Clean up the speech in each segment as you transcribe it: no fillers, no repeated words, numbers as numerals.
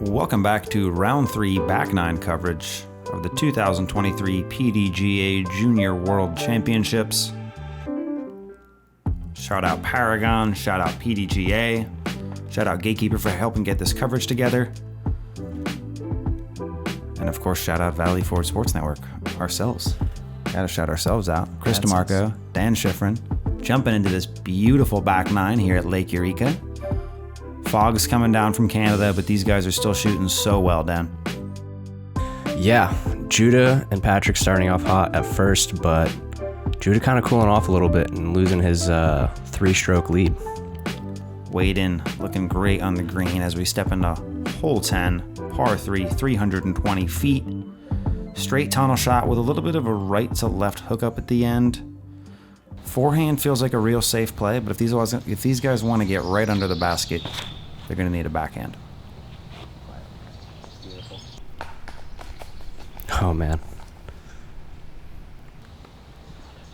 Welcome back to round 3 back 9 coverage of the 2023 PDGA Junior World Championships. Shout out Paragon, shout out PDGA, shout out Gatekeeper for helping get this coverage together. And of course, shout out Valley Forge Sports Network, ourselves. Gotta shout ourselves out. Chris DeMarco, Dan Shifrin, jumping into this beautiful back 9 here at Lake Eureka. Fog's coming down from Canada, but these guys are still shooting so well, Dan. Yeah, Judah and Patrick starting off hot at first, but Judah kind of cooling off a little bit and losing his 3-stroke lead. Waden looking great on the green as we step into hole 10, par 3, 320 feet. Straight tunnel shot with a little bit of a right to left hookup at the end. Forehand feels like a real safe play, but if these guys want to get right under the basket, they're going to need a backhand. Oh, man.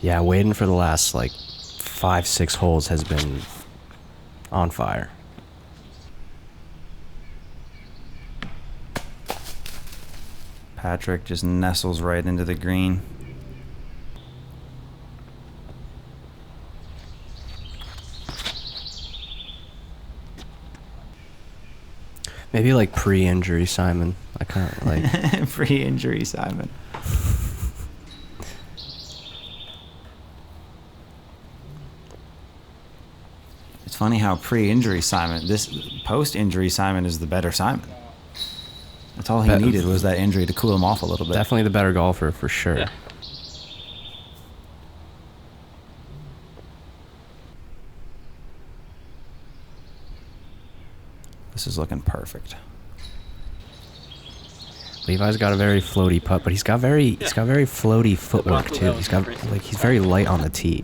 Yeah, Waden for the last, 5-6 holes has been on fire. Patrick just nestles right into the green. Maybe pre-injury Simon. I kind of like pre-injury Simon. It's funny how pre-injury Simon, this post-injury Simon is the better Simon. That's all he needed was that injury to cool him off a little bit. Definitely the better golfer for sure. Yeah. This is looking perfect. Levi's got a very floaty putt, but he's got very floaty footwork too. He's very light on the tee.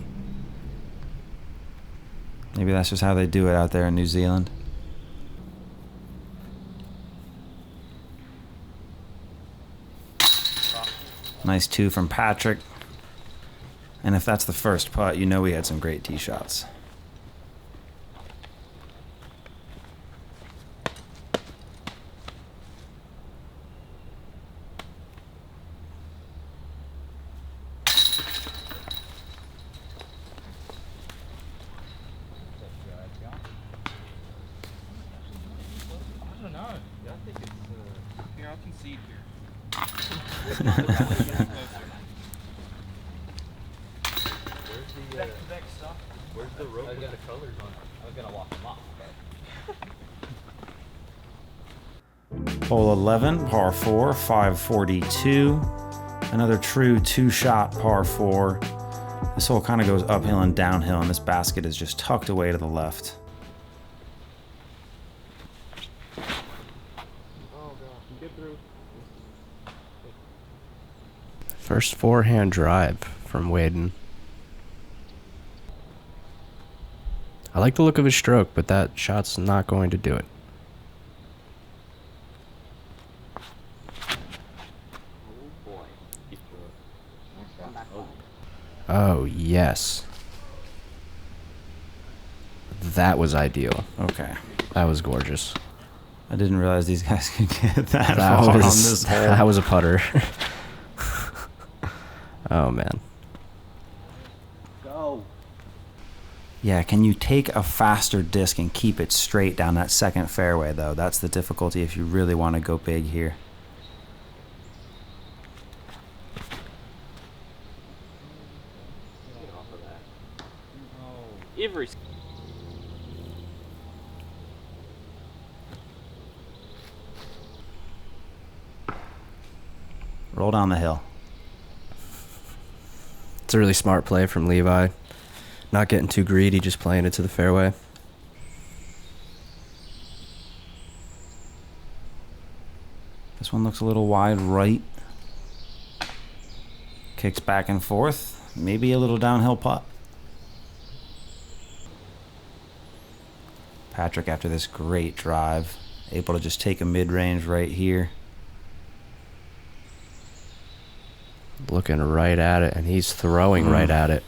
Maybe that's just how they do it out there in New Zealand. Nice 2 from Patrick. And if that's the first putt, you know we had some great tee shots. Where's the rope with the colors on it? I was gonna walk them off, but... Hole 11, par 4, 542. Another true 2-shot par 4. This hole kind of goes uphill and downhill, and this basket is just tucked away to the left. Oh gosh, get through. First forehand drive from Waden. I like the look of his stroke, but that shot's not going to do it. Oh, yes. That was ideal. Okay. That was gorgeous. I didn't realize these guys could get that far on this hole. That was a putter. Oh, man. Go. Yeah, can you take a faster disc and keep it straight down that second fairway, though? That's the difficulty if you really want to go big here. Every... Roll down the hill. It's a really smart play from Levi. Not getting too greedy, just playing it to the fairway. This one looks a little wide right. Kicks back and forth. Maybe a little downhill putt. Patrick, after this great drive, able to just take a mid-range right here. Looking right at it, and he's throwing right at it.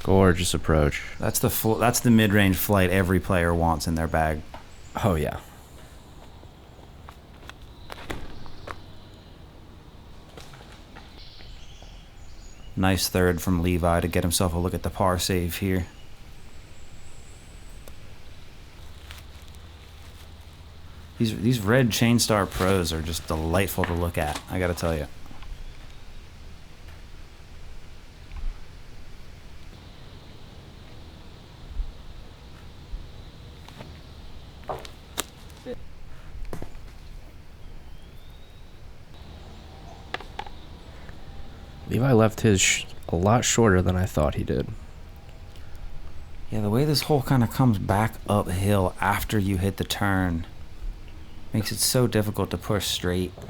Gorgeous approach. That's the mid-range flight every player wants in their bag. Oh, yeah. Nice third from Levi to get himself a look at the par save here. These red Chainstar Pros are just delightful to look at, I gotta tell you. Levi left his a lot shorter than I thought he did. Yeah, the way this hole kind of comes back uphill after you hit the turn makes it so difficult to push straight. Oh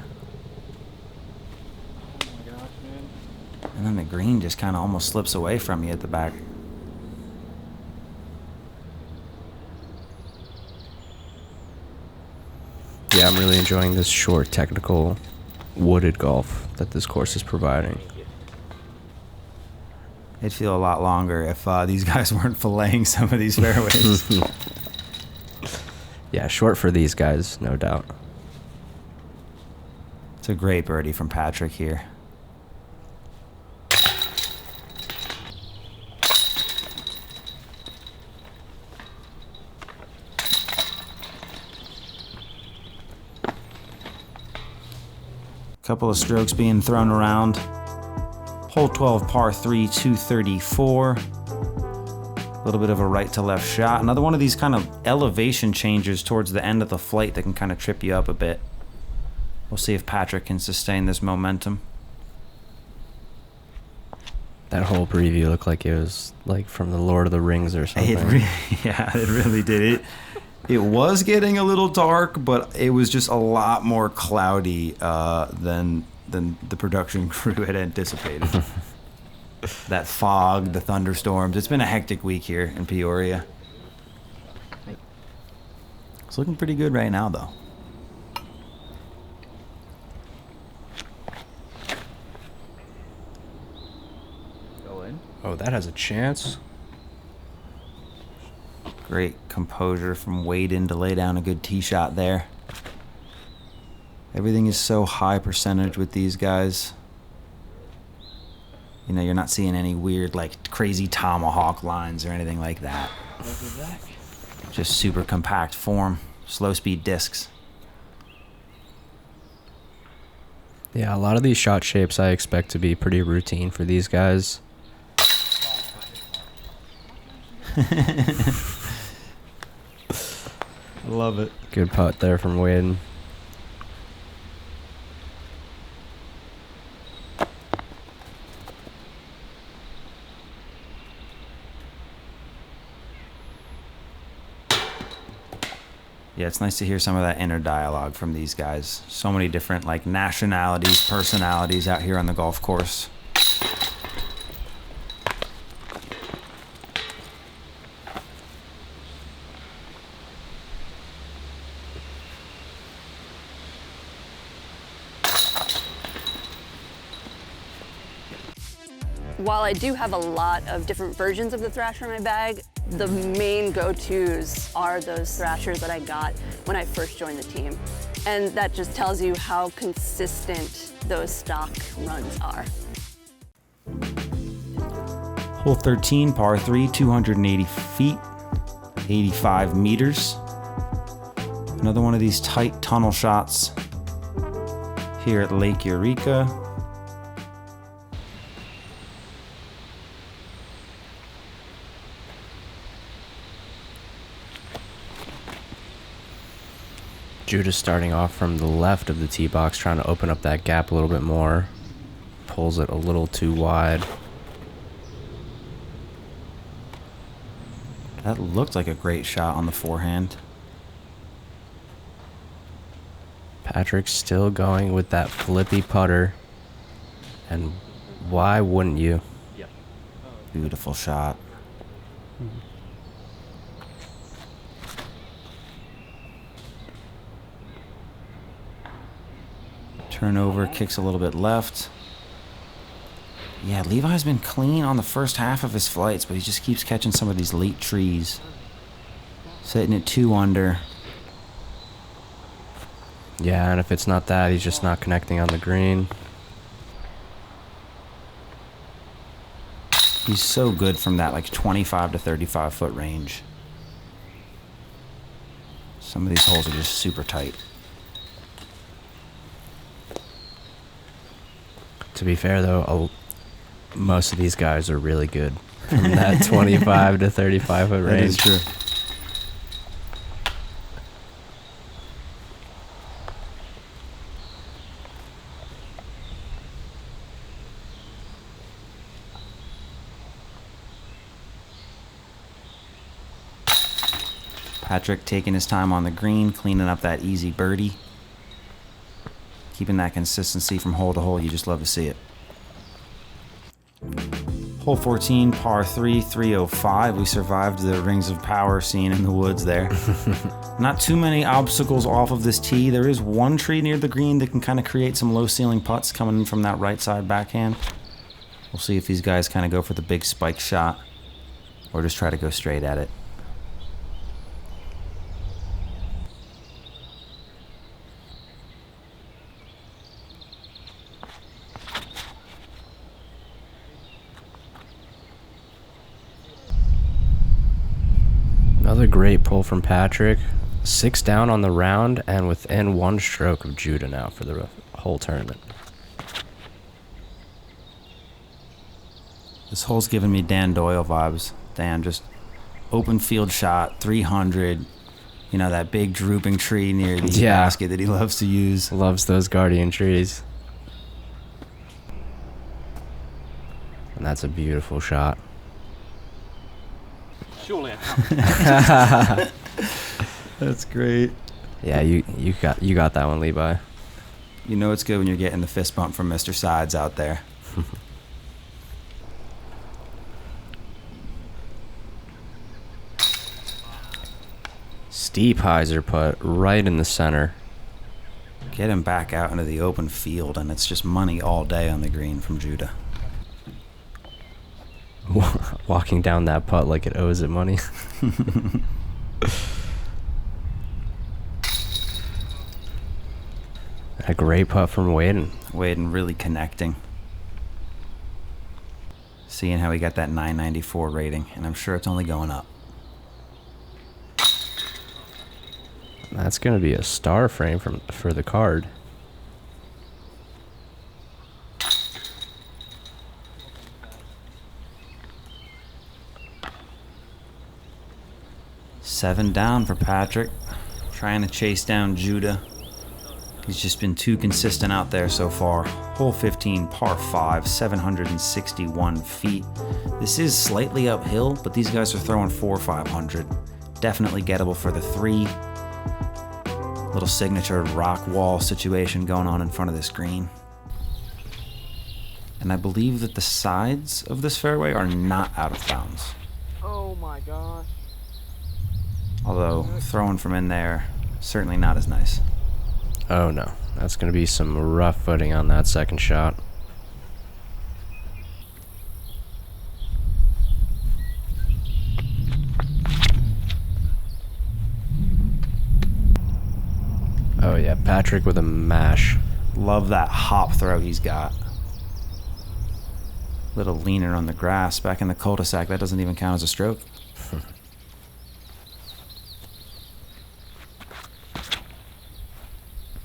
my gosh, man. And then the green just kind of almost slips away from you at the back. Yeah, I'm really enjoying this short, technical, wooded golf that this course is providing. It'd feel a lot longer if these guys weren't filleting some of these fairways. Yeah, short for these guys, no doubt. It's a great birdie from Patrick here. Couple of strokes being thrown around. Hole 12, par 3, 234. A little bit of a right to left shot. Another one of these kind of elevation changes towards the end of the flight that can kind of trip you up a bit. We'll see if Patrick can sustain this momentum. That whole preview looked like it was like from the Lord of the Rings or something. Yeah, it really did. It was getting a little dark, but it was just a lot more cloudy than the production crew had anticipated. That fog, the thunderstorms. It's been a hectic week here in Peoria. It's looking pretty good right now, though. Go in. Oh, that has a chance. Great composure from Waden to lay down a good tee shot there. Everything is so high percentage with these guys. You know, you're not seeing any weird, like, crazy tomahawk lines or anything like that. Just super compact form, slow speed discs. Yeah, a lot of these shot shapes I expect to be pretty routine for these guys. Love it. Good putt there from Waden. Yeah, it's nice to hear some of that inner dialogue from these guys. So many different, like, nationalities, personalities out here on the golf course. While I do have a lot of different versions of the Thrasher in my bag, the main go-tos are those Thrashers that I got when I first joined the team. And that just tells you how consistent those stock runs are. Hole 13, par 3, 280 feet, 85 meters. Another one of these tight tunnel shots here at Lake Eureka. Judah's starting off from the left of the tee box, trying to open up that gap a little bit more. Pulls it a little too wide. That looked like a great shot on the forehand. Patrick's still going with that flippy putter. And why wouldn't you? Yep. Beautiful shot. Turnover, kicks a little bit left. Yeah, Levi's been clean on the first half of his flights, but he just keeps catching some of these late trees. Sitting at 2 under. Yeah, and if it's not that, he's just not connecting on the green. He's so good from that like 25 to 35 foot range. Some of these holes are just super tight. To be fair, though, most of these guys are really good from that 25 to 35 foot range. That is true. Patrick taking his time on the green, cleaning up that easy birdie. Keeping that consistency from hole to hole, you just love to see it. Hole 14, par 3, 305. We survived the rings of power scene in the woods there. Not too many obstacles off of this tee. There is one tree near the green that can kind of create some low ceiling putts coming in from that right side backhand. We'll see if these guys kind of go for the big spike shot or just try to go straight at it. Another great pull from Patrick. 6 down on the round and within 1 stroke of Judah now for the whole tournament. This hole's giving me Dan Doyle vibes. Dan, just open field shot, 300. You know, that big drooping tree near the basket that he loves to use. Loves those guardian trees. And that's a beautiful shot. Surely. That's great. Yeah, you got that one, Levi. You know it's good when you're getting the fist bump from Mr. Sides out there. Steep hyzer putt right in the center. Get him back out into the open field, and it's just money all day on the green from Judah. Walking down that putt like it owes it money. A great putt from Waden. Waden really connecting. Seeing how he got that 994 rating, and I'm sure it's only going up. That's going to be a star frame for the card. Seven down for Patrick, trying to chase down Judah. He's just been too consistent out there so far. Hole 15, par 5, 761 feet. This is slightly uphill, but these guys are throwing 4-500. Definitely gettable for the 3. Little signature rock wall situation going on in front of this green. And I believe that the sides of this fairway are not out of bounds. Oh my gosh. Although throwing from in there, certainly not as nice. Oh no, that's going to be some rough footing on that second shot. Oh yeah, Patrick with a mash. Love that hop throw he's got. Little leaner on the grass back in the cul-de-sac. That doesn't even count as a stroke.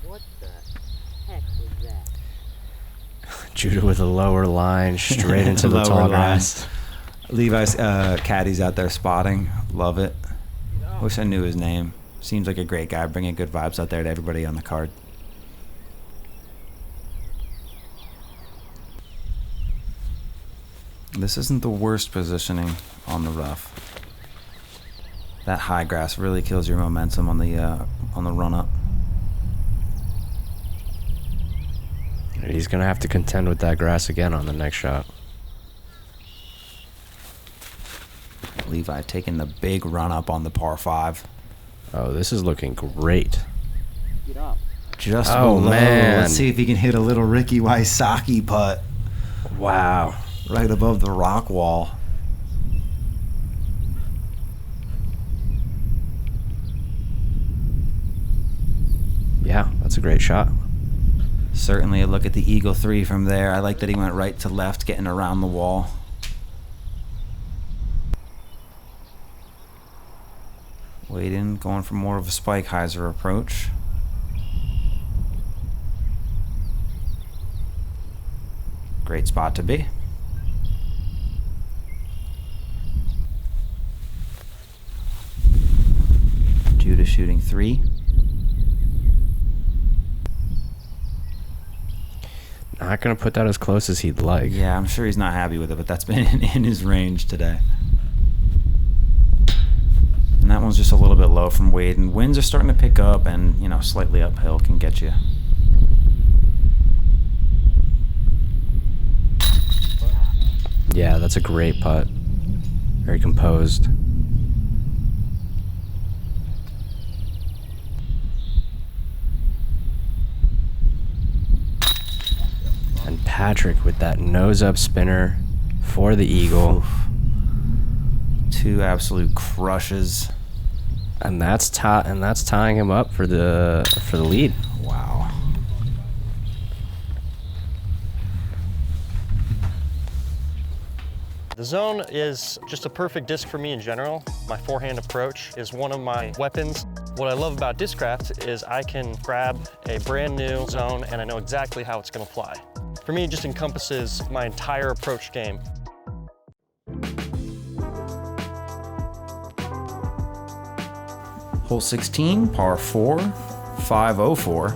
What the heck was that? Judah with a lower line straight into the tall grass. Levi's caddy's out there spotting. Love it. Wish I knew his name. Seems like a great guy, bringing good vibes out there to everybody on the card. This isn't the worst positioning on the rough. That high grass really kills your momentum on the run up. He's going to have to contend with that grass again on the next shot. Levi taking the big run up on the par 5. Oh, this is looking great. Get up. Just Oh, below. man. Let's see if he can hit a little Ricky Wysocki putt. Wow. right above the rock wall. Yeah, that's a great shot. Certainly a look at the Eagle 3 from there. I like that he went right to left, getting around the wall. Waden going for more of a spike hyzer approach. Great spot to be. Judah shooting 3. Not gonna put that as close as he'd like. Yeah, I'm sure he's not happy with it, but that's been in his range today. And that one's just a little bit low from Waden. Winds are starting to pick up, and, you know, slightly uphill can get you. Yeah, that's a great putt. Very composed. And Patrick with that nose-up spinner for the eagle. Oof. 2 absolute crushes. And that's tying him up for the lead. Wow. The zone is just a perfect disc for me in general. My forehand approach is one of my weapons. What I love about Discraft is I can grab a brand new zone and I know exactly how it's gonna fly. For me, it just encompasses my entire approach game. Hole 16, par 4, 504.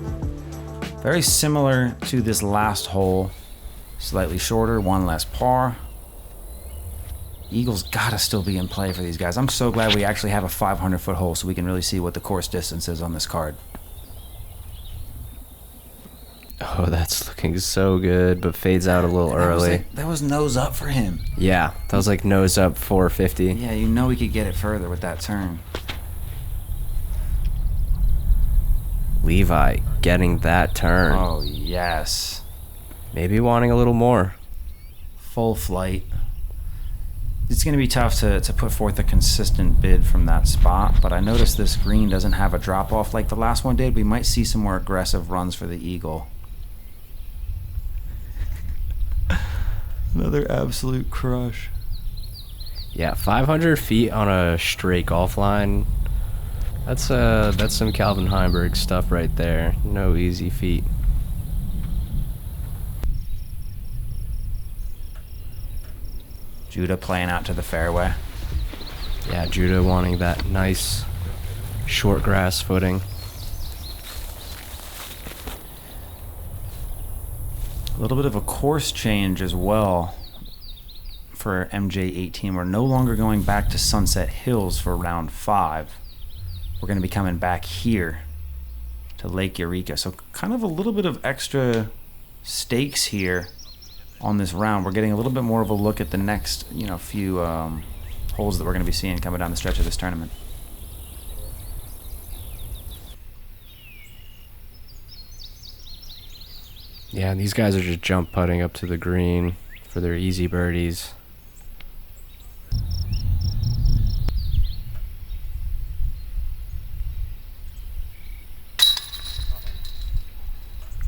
Very similar to this last hole. Slightly shorter, 1 less par. Eagle's gotta still be in play for these guys. I'm so glad we actually have a 500-foot hole so we can really see what the course distance is on this card. Oh, that's looking so good, but fades out a little early. That was nose up for him. Yeah, that was like nose up 450. Yeah, you know he could get it further with that turn. Levi getting that turn. Oh, yes. Maybe wanting a little more. Full flight. It's going to be tough to put forth a consistent bid from that spot, but I noticed this green doesn't have a drop-off like the last one did. We might see some more aggressive runs for the Eagle. Another absolute crush. Yeah, 500 feet on a straight golf line. That's some Calvin Heimberg stuff right there. No easy feat. Judah playing out to the fairway. Yeah, Judah wanting that nice short grass footing. A little bit of a course change as well for MJ18. We're no longer going back to Sunset Hills for round 5. We're going to be coming back here to Lake Eureka. So kind of a little bit of extra stakes here on this round. We're getting a little bit more of a look at the next, few holes that we're going to be seeing coming down the stretch of this tournament. Yeah, these guys are just jump putting up to the green for their easy birdies.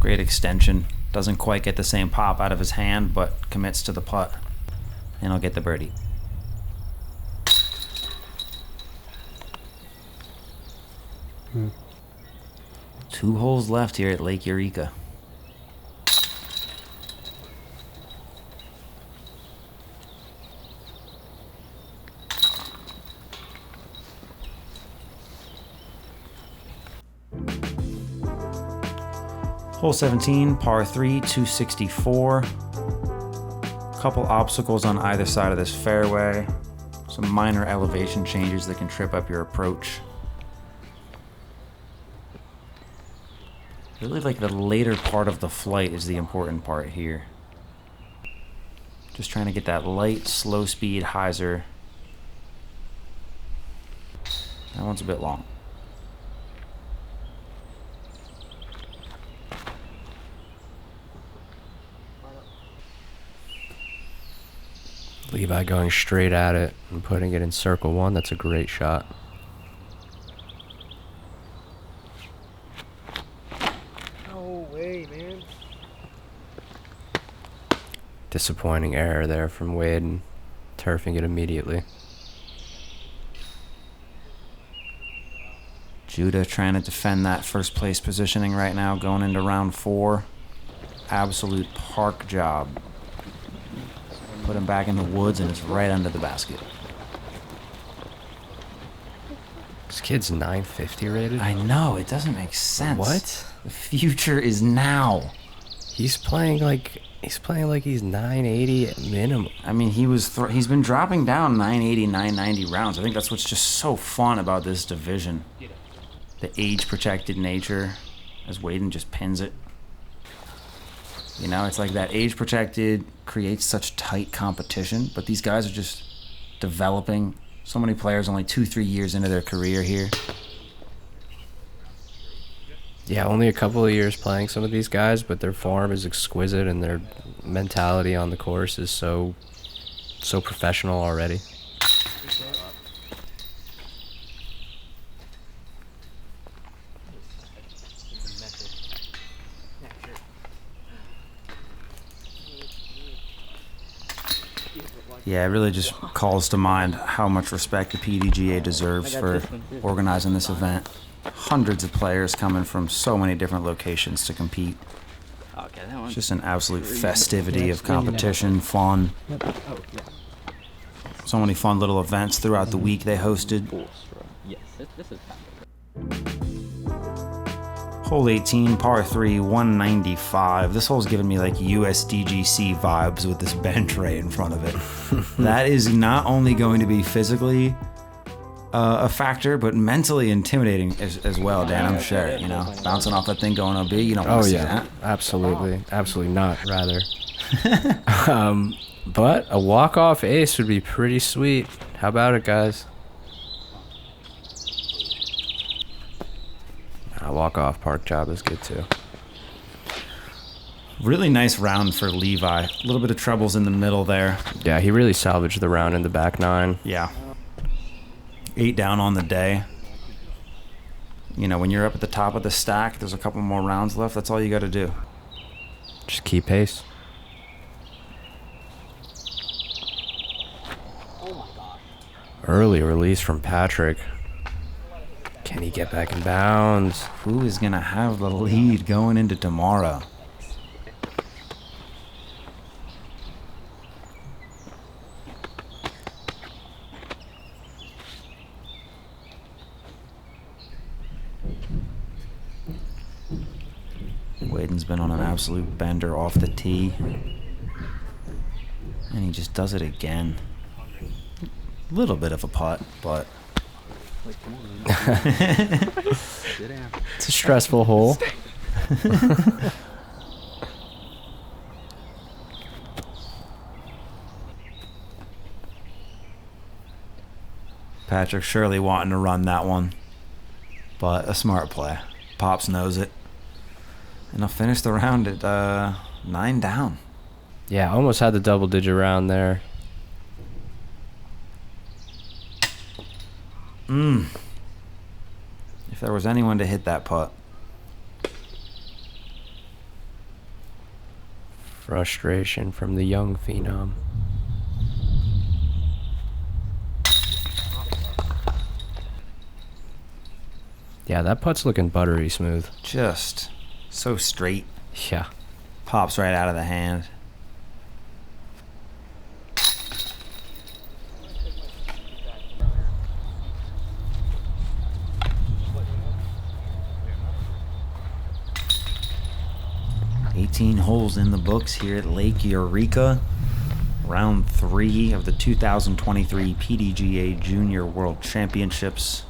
Great extension. Doesn't quite get the same pop out of his hand, but commits to the putt. And he'll get the birdie. Two holes left here at Lake Eureka. Hole 17, par 3, 264. Couple obstacles on either side of this fairway. Some minor elevation changes that can trip up your approach. Really like the later part of the flight is the important part here. Just trying to get that light, slow speed hyzer. That one's a bit long. Levi going straight at it and putting it in circle one. That's a great shot. No way, man. Disappointing error there from Waden, turfing it immediately. Judah trying to defend that first place positioning right now, going into round 4. Absolute park job. Put him back in the woods, and it's right under the basket. This kid's 950 rated. I know, it doesn't make sense. What? The future is now. He's playing like he's 980 at minimum. I mean, he's been dropping down 980, 990 rounds. I think that's what's just so fun about this division. The age-protected nature, as Waden just pins it. You know, it's like that age-protected creates such tight competition, but these guys are just developing. So many players only 2-3 years into their career here. Yeah, only a couple of years playing some of these guys, but their form is exquisite and their mentality on the course is so professional already. Yeah, it really just calls to mind how much respect the PDGA deserves for organizing this event. Hundreds of players coming from so many different locations to compete. It's just an absolute festivity of competition, fun. So many fun little events throughout the week they hosted. Yes, this is Hole 18, par 3, 195. This hole's giving me like USDGC vibes with this bench right in front of it. That is not only going to be physically a factor, but mentally intimidating as well, Dan, I'm sure. You know, bouncing off that thing going OB, you don't want to see that. Absolutely. Absolutely not, rather. But a walk-off ace would be pretty sweet. How about it, guys? A walk-off park job is good, too. Really nice round for Levi. A little bit of troubles in the middle there. Yeah, he really salvaged the round in the back nine. Yeah. 8 down on the day. You know, when you're up at the top of the stack, there's a couple more rounds left. That's all you got to do. Just keep pace. Early release from Patrick. Can he get back in bounds? Who is going to have the lead going into tomorrow? Waden's been on an absolute bender off the tee. And he just does it again. A little bit of a putt, but... It's a stressful hole. Patrick surely wanting to run that one, but a smart play. Pops knows it. And I'll finish the round at 9 down. Yeah, almost had the double-digit round there. If there was anyone to hit that putt. Frustration from the young phenom. Yeah, that putt's looking buttery smooth. Just so straight. Yeah. Pops right out of the hand. Holes in the books here at Lake Eureka. Round 3 of the 2023 PDGA Junior World Championships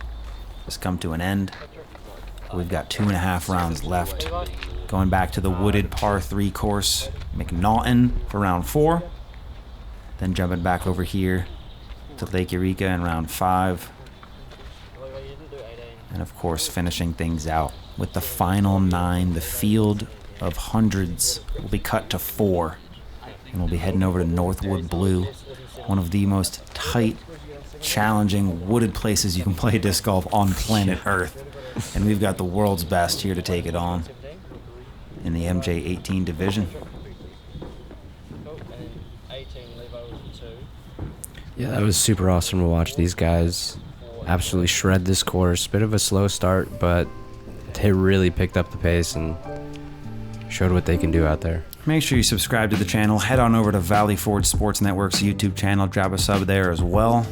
has come to an end. We've got 2.5 rounds left. Going back to the wooded par 3 course, McNaughton for round 4. Then jumping back over here to Lake Eureka in round 5. And of course finishing things out with the final 9, the field of hundreds will be cut to 4, and we'll be heading over to Northwood Blue one of the most tight, challenging, wooded places you can play disc golf on planet Earth. And we've got the world's best here to take it on in the MJ18 division. Yeah, that was super awesome to watch these guys absolutely shred this course. Bit of a slow start, but they really picked up the pace and showed what they can do out there. Make sure you subscribe to the channel. Head on over to Valley Forge Sports Network's YouTube channel. Drop a sub there as well.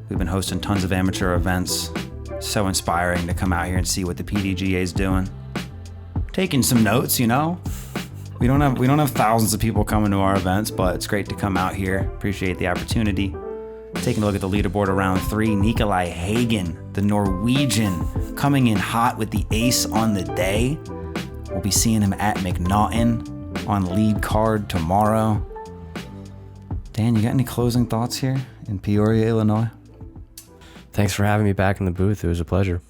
We've been hosting tons of amateur events. So inspiring to come out here and see what the PDGA is doing. Taking some notes, you know. We don't have thousands of people coming to our events, but it's great to come out here. Appreciate the opportunity. Taking a look at the leaderboard of round 3, Nikolai Hagen, the Norwegian, coming in hot with the ace on the day. We'll be seeing him at McNaughton on lead card tomorrow. Dan, you got any closing thoughts here in Peoria, Illinois? Thanks for having me back in the booth. It was a pleasure.